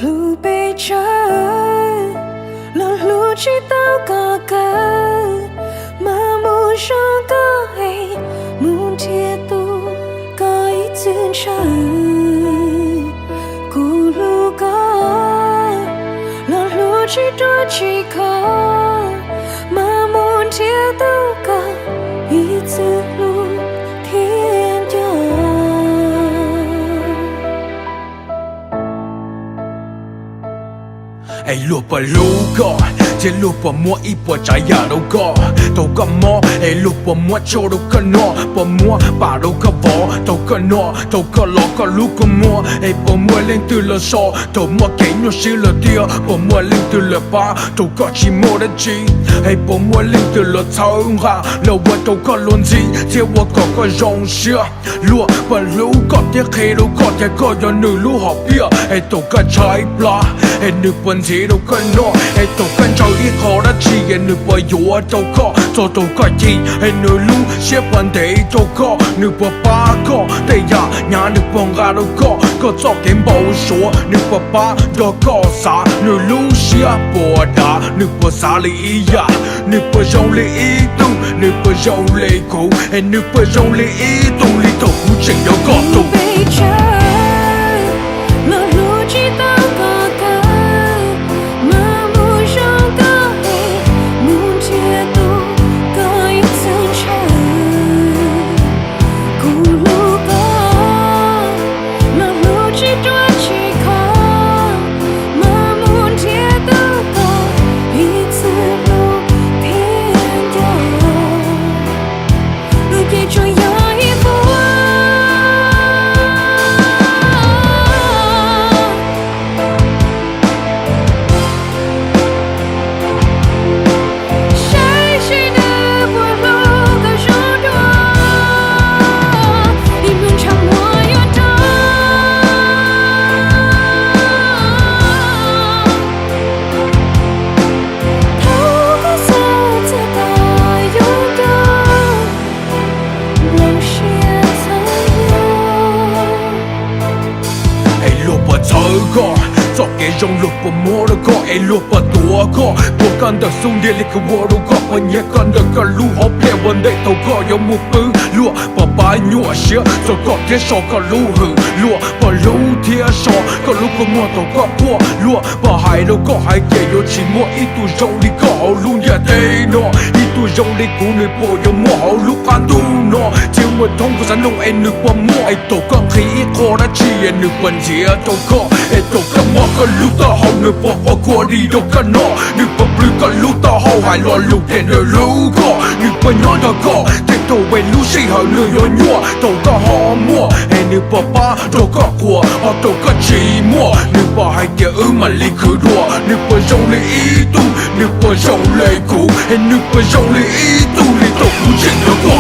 路被遮，让路去到高歌，麻木上高黑，木铁度高一尊车，古路高，让路去多几口，麻木铁度高一次路天涯。哎，路不路个，这路不摸一波摘呀路个，都个摸，哎路不摸就路个喏，不摸把路个摸，都个喏，都个老个路个摸，哎不摸领对了手，都摸给你洗了掉，不摸领对了把，都个寂寞的鸡，哎不摸领对了草哈，那我都个轮子，这我个容些，路不路个这黑路个这个要女路好别，哎都个拆不啦，哎女本子。都跟喏，哎，都跟着一口的气，哎，你不有都个，做都个劲，哎，你路些本地都个，你不把个，对呀，伢你不干都个做点不说，你不把都个啥，你路些不打，你不啥理呀，你不用力一动，你不用力哭，哎，你不用力一动，你都不只有个动。做给用路不摸的个，哎路不多个，不干的兄弟里个我路个，不也干的个路好骗我内头个有木本路不把鸟些，做个天上个路后路不路天上个路个摸头个破路不海路个海也有起摸一度用力个好路也得喏，一度用力古女不有摸好路干度喏，今我通过山路哎你不摸哎都个黑一颗的气哎你本节都个哎都个摸。个路到好，你不我过你都个喏，你不不个路到好，还乱路点的路个，你不鸟的个，这都为路时候你有鸟，都个好摸，哎你不把都个过，我都个寂寞，你不还点耳满里去多，你不用力一动，你不用力哭，哎你不用力一动，你都不见得过。